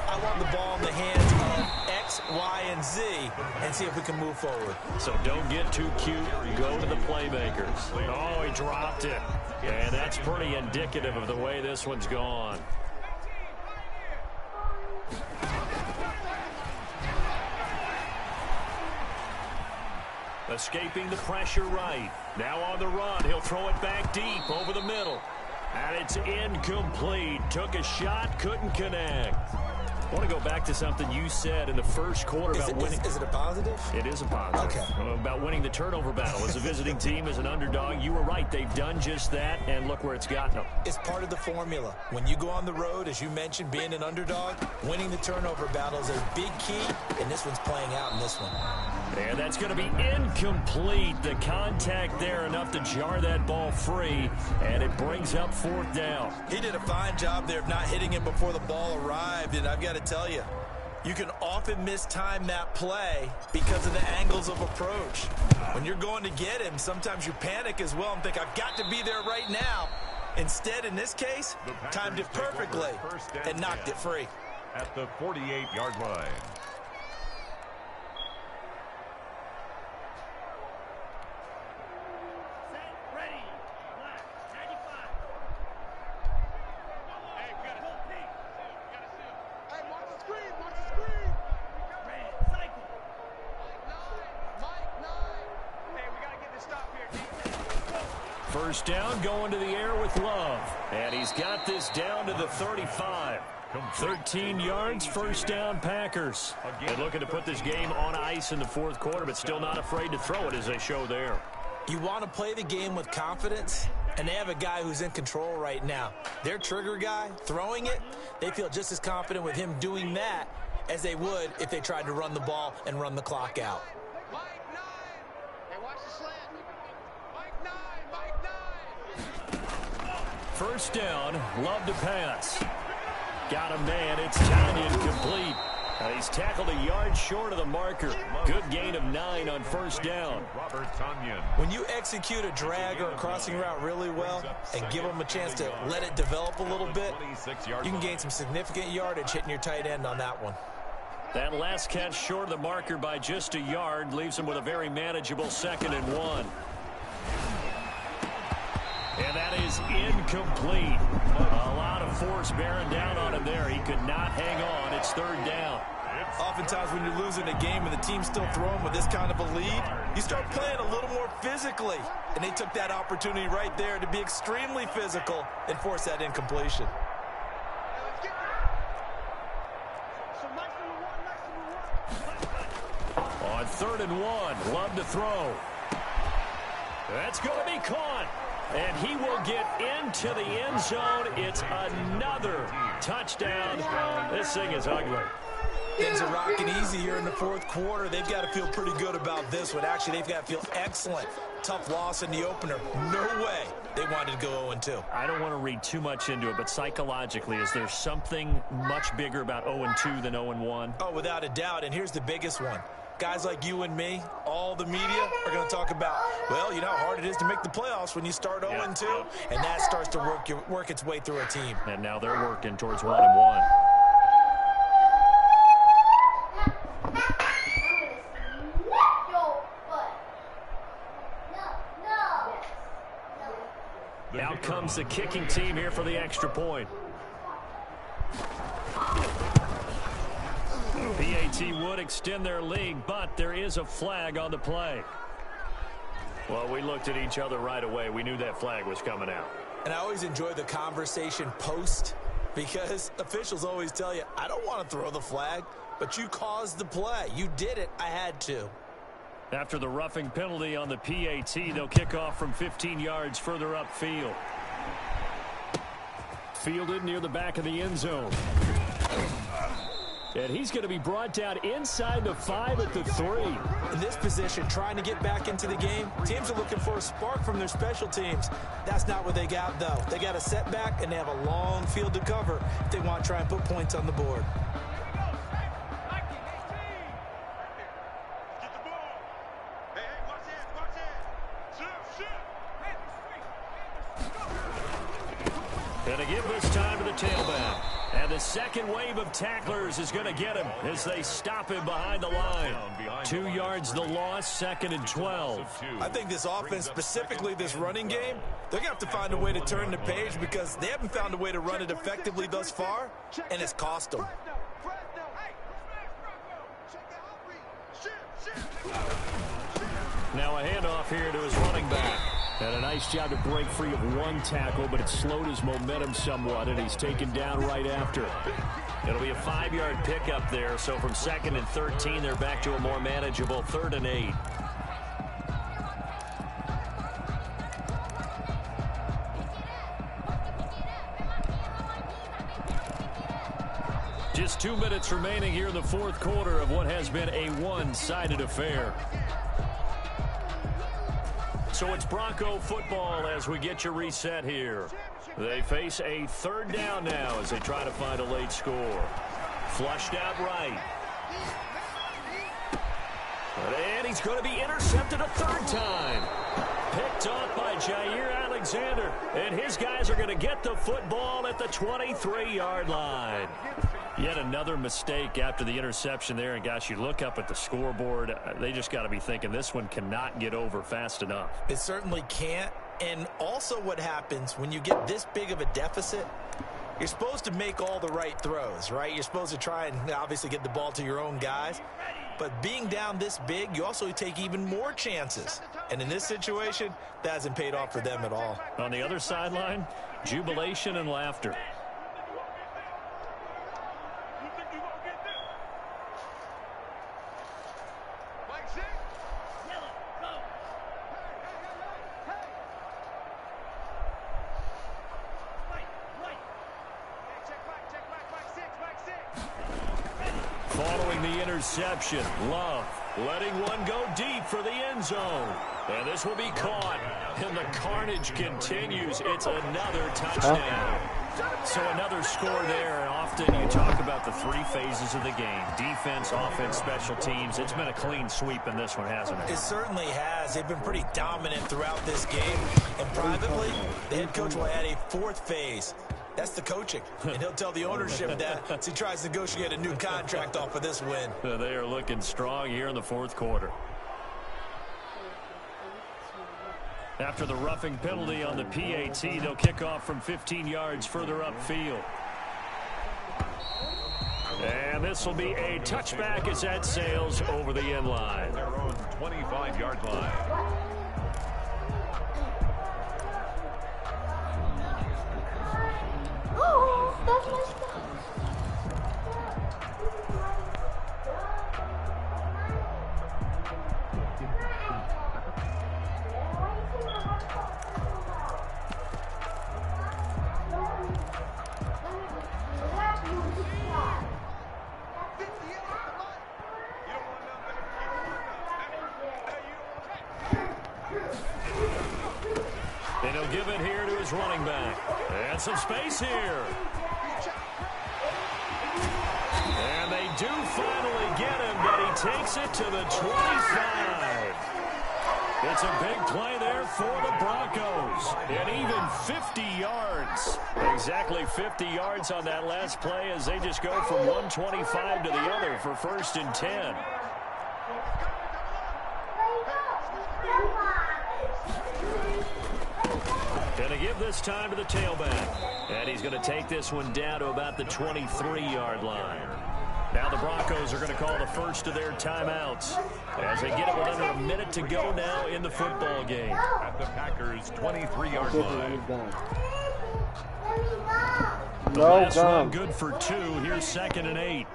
I want the ball in the hands of X, Y, and Z and see if we can move forward.
So don't get too cute. Go to the playmakers. Oh, he dropped it. And that's pretty indicative of the way this one's gone. Escaping the pressure right. Now on the run. He'll throw it back deep over the middle. And it's incomplete. Took a shot, couldn't connect. I want to go back to something you said in the first quarter about winning.
Is it a positive?
It is a positive.
Okay.
About winning the turnover battle. As a visiting team, as an underdog, you were right. They've done just that, and look where it's gotten them.
It's part of the formula. When you go on the road, as you mentioned, being an underdog, winning the turnover battle is a big key, and this one's playing out in this one.
And that's going to be incomplete. The contact there enough to jar that ball free, and it brings up 4th down.
He did a fine job there of not hitting him before the ball arrived, and I've got to tell you, you can often mistime that play because of the angles of approach. When you're going to get him, sometimes you panic as well and think, I've got to be there right now. Instead, in this case, timed it perfectly and knocked it free.
At the 48-yard line.
First down, going to the air with Love. And he's got this down to the 35. 13 yards, first down, Packers. And looking to put this game on ice in the 4th quarter, but still not afraid to throw it as they show there.
You want to play the game with confidence, and they have a guy who's in control right now. Their trigger guy, throwing it, they feel just as confident with him doing that as they would if they tried to run the ball and run the clock out.
First down, Love to pass. Got a man, it's Tanyan complete. He's tackled a yard short of the marker. Good gain of 9 on first down.
When you execute a drag or a crossing route really well and give them a chance to let it develop a little bit, you can gain some significant yardage hitting your tight end on that one.
That last catch short of the marker by just a yard leaves him with a very manageable 2nd and 1. And that is incomplete. A lot of force bearing down on him there. He could not hang on. It's 3rd down.
Oftentimes when you're losing a game and the team's still throwing with this kind of a lead, you start playing a little more physically. And they took that opportunity right there to be extremely physical and force that incompletion.
On 3rd and 1, Love to throw. That's going to be caught. And he will get into the end zone. It's another touchdown. This thing is ugly.
Things are rocking easy here in the 4th quarter. They've got to feel pretty good about this one. Actually, they've got to feel excellent. Tough loss in the opener. No way they wanted to go 0-2.
I don't want to read too much into it, but psychologically, is there something much bigger about 0-2 than 0-1?
Oh, without a doubt. And here's the biggest one. Guys like you and me, all the media are going to talk about, well, you know how hard it is to make the playoffs when you start 0-2, and that starts to work its way through a team.
And now they're working towards 1-1. Out comes the kicking team here for the extra point. PAT would extend their lead, but there is a flag on the play. Well, we looked at each other right away. We knew that flag was coming out.
And I always enjoy the conversation post, because officials always tell you, I don't want to throw the flag, but you caused the play. You did it. I had to.
After the roughing penalty on the PAT, they'll kick off from 15 yards further upfield. Fielded near the back of the end zone. And he's going to be brought down inside the 5 at the 3.
In this position, trying to get back into the game, teams are looking for a spark from their special teams. That's not what they got, though. They got a setback, and they have a long field to cover if they want to try and put points on the board.
And to give this time to the tailback. And the second wave of tacklers is going to get him as they stop him behind the line. 2 yards the loss, 2nd and 12.
I think this offense, specifically this running game, they're going to have to find a way to turn the page because they haven't found a way to run it effectively thus far, and it's cost them.
Now a handoff here to his running back. And a nice job to break free of one tackle, but it slowed his momentum somewhat, and he's taken down right after. It'll be a 5-yard pickup there, so from 2nd and 13, they're back to a more manageable 3rd and 8. Just 2 minutes remaining here in the 4th quarter of what has been a one-sided affair. So it's Bronco football as we get you reset here. They face a 3rd down now as they try to find a late score. Flushed out right. And he's going to be intercepted a 3rd time. Picked off by Jair Alexander. And his guys are going to get the football at the 23-yard line. Yet another mistake after the interception there. And, gosh, you look up at the scoreboard. They just got to be thinking this one cannot get over fast enough.
It certainly can't. And also what happens when you get this big of a deficit, you're supposed to make all the right throws, right? You're supposed to try and obviously get the ball to your own guys. But being down this big, you also take even more chances. And in this situation, that hasn't paid off for them at all.
On the other sideline, jubilation and laughter. Following the interception, Love letting one go deep for the end zone. And this will be caught. And the carnage continues. It's another touchdown. So another score there. And often you talk about the 3 phases of the game. Defense, offense, special teams. It's been a clean sweep in this one, hasn't it?
It certainly has. They've been pretty dominant throughout this game. And privately, the head coach will add a 4th phase. That's the coaching, and he'll tell the ownership that as he tries to negotiate a new contract off of this win.
They are looking strong here in the 4th quarter. After the roughing penalty on the PAT, they'll kick off from 15 yards further upfield. And this will be a touchback as that sails over the end line.
Their own 25-yard line.
Oh, that's my stuff.
And he'll give it here to his running back. And some space here. And they do finally get him, but he takes it to the 25. It's a big play there for the Broncos. And even 50 yards. Exactly 50 yards on that last play as they just go from 125 to the other for 1st and 10. Going to give this time to the tailback. And he's going to take this one down to about the 23-yard line. Now the Broncos are going to call the first of their timeouts as they get it with under a minute to go now in the football game.
At the Packers' 23-yard line.
The last one good for 2. Here's 2nd and 8.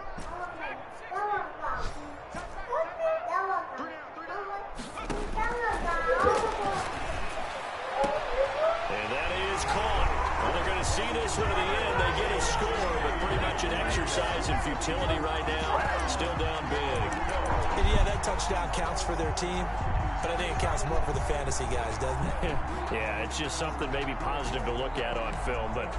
See this one to the end. They get a score, but pretty much an exercise in futility right now. Still down big.
And yeah, that touchdown counts for their team, but I think it counts more for the fantasy guys, doesn't it?
Yeah, it's just something maybe positive to look at on film, but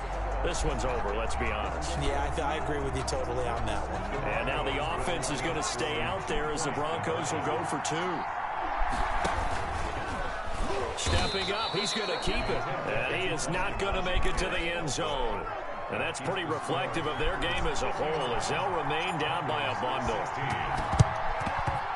this one's over, let's be honest.
Yeah, I agree with you totally on that one.
And now the offense is going to stay out there as the Broncos will go for 2. Stepping up, he's going to keep it. And he is not going to make it to the end zone. And that's pretty reflective of their game as a whole as they'll remain down by a bundle.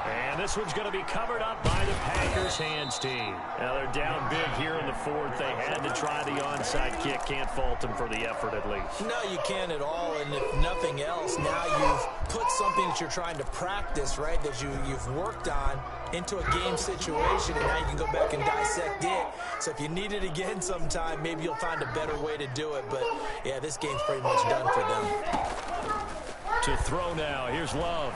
And this one's going to be covered up by the Packers hands team. Now they're down big here in the 4th. They had to try the onside kick. Can't fault them for the effort at least.
No, you can't at all. And if nothing else, now you've put something that you're trying to practice, right, that you've worked on into a game situation, and now you can go back and dissect it. So if you need it again sometime, maybe you'll find a better way to do it. But, yeah, this game's pretty much done for them.
To throw now. Here's Love.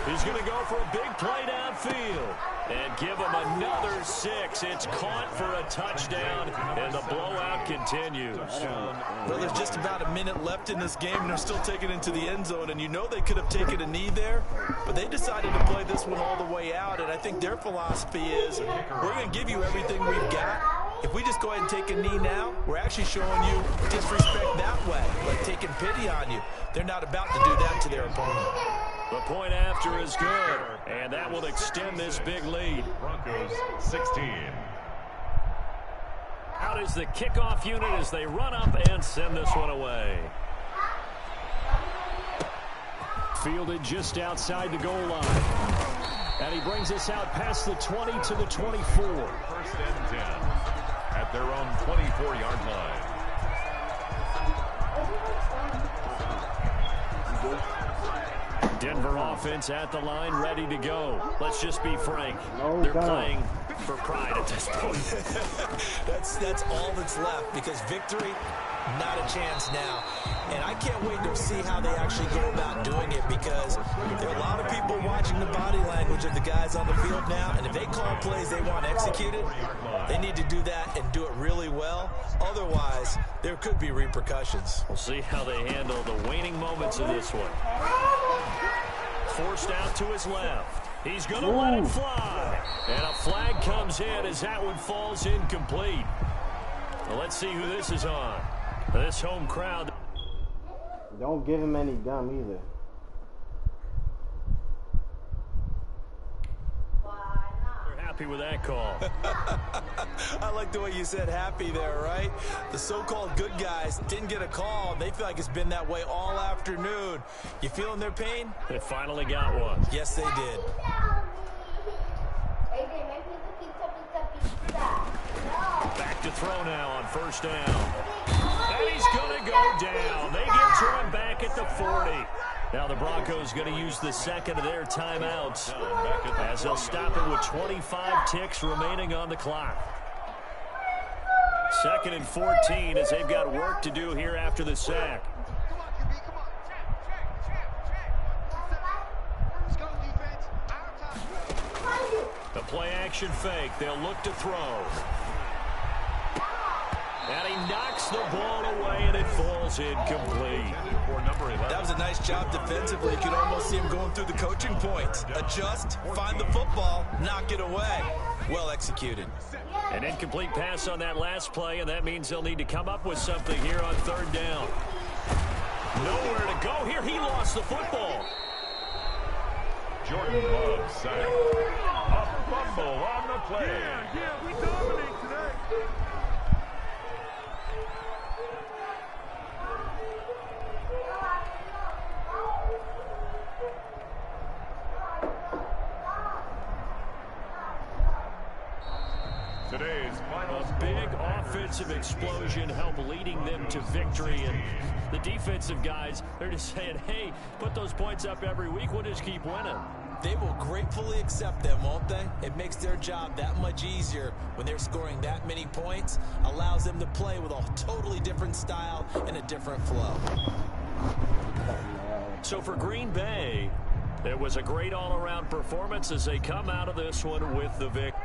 He's going to go for a big play downfield and give him another 6. It's caught for a touchdown, and the blowout continues.
Well, there's just about a minute left in this game, and they're still taking it into the end zone. And you know they could have taken a knee there, but they decided to play this one all the way out. And I think their philosophy is, we're going to give you everything we've got. If we just go ahead and take a knee now, we're actually showing you disrespect that way, like taking pity on you. They're not about to do that to their opponent.
The point after is good, and that will extend this big lead.
Broncos 16.
Out is the kickoff unit as they run up and send this one away. Fielded just outside the goal line. And he brings us out past the 20 to the 24.
1st and 10 at their own 24-yard line.
Denver offense at the line, ready to go. Let's just be frank. They're playing for pride at this point.
That's all that's left, because victory, not a chance now. And I can't wait to see how they actually go about doing it, because there are a lot of people watching the body language of the guys on the field now, and if they call plays they want executed, they need to do that and do it really well. Otherwise, there could be repercussions.
We'll see how they handle the waning moments of this one. Forced out to his left. He's going to let it fly. And a flag comes in as that one falls incomplete. Well, let's see who this is on. This home crowd.
Don't give him any gum either.
They're happy with that call.
I like the way you said happy there, right? The so-called good guys didn't get a call. They feel like it's been that way all afternoon. You feeling their pain?
They finally got one.
Yes, they did.
Back to throw now on 1st down. And he's going to go down. They give to him back at the 40. Now the Broncos going to use the second of their timeouts as they'll stop it with 25 ticks remaining on the clock. 2nd and 14 as they've got work to do here after the sack.
Come on, QB, come on. Check. Let's go, defense. Our time.
The play action fake. They'll look to throw. And he knocks the ball away, and it falls incomplete.
That was a nice job defensively. You could almost see him going through the coaching points. Adjust, find the football, knock it away. Well executed.
An incomplete pass on that last play, and that means they'll need to come up with something here on 3rd down. Nowhere to go here. He lost the football.
Jordan Love sacked. A fumble on the play.
Yeah, we dominate today.
Today's final
A big offensive explosion helped leading them to victory. And the defensive guys, they're just saying, hey, put those points up every week. We'll just keep winning.
They will gratefully accept them, won't they? It makes their job that much easier when they're scoring that many points. Allows them to play with a totally different style and a different flow.
So for Green Bay, it was a great all-around performance as they come out of this one with the victory.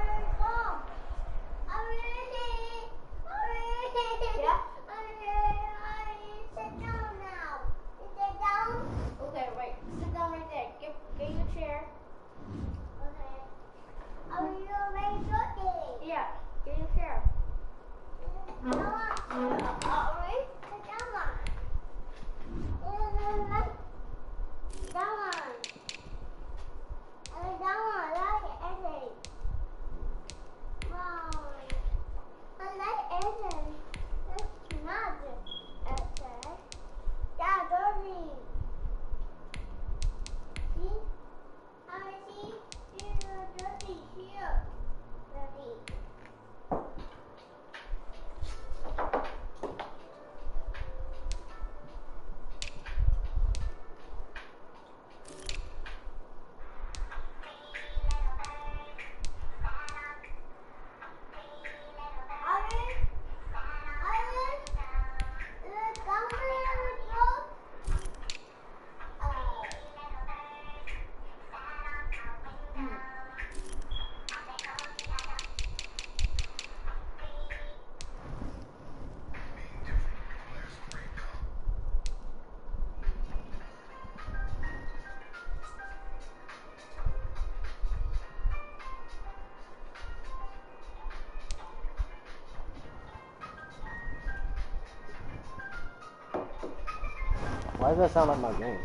Why does that sound like my game?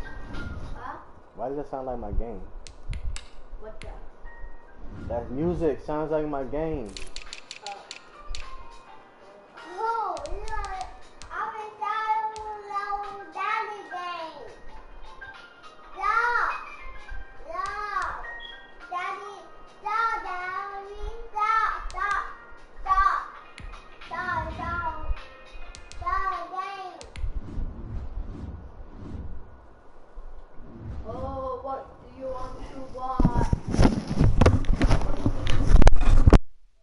Huh?
Why does that sound like my game?
What's that?
That music sounds like my game.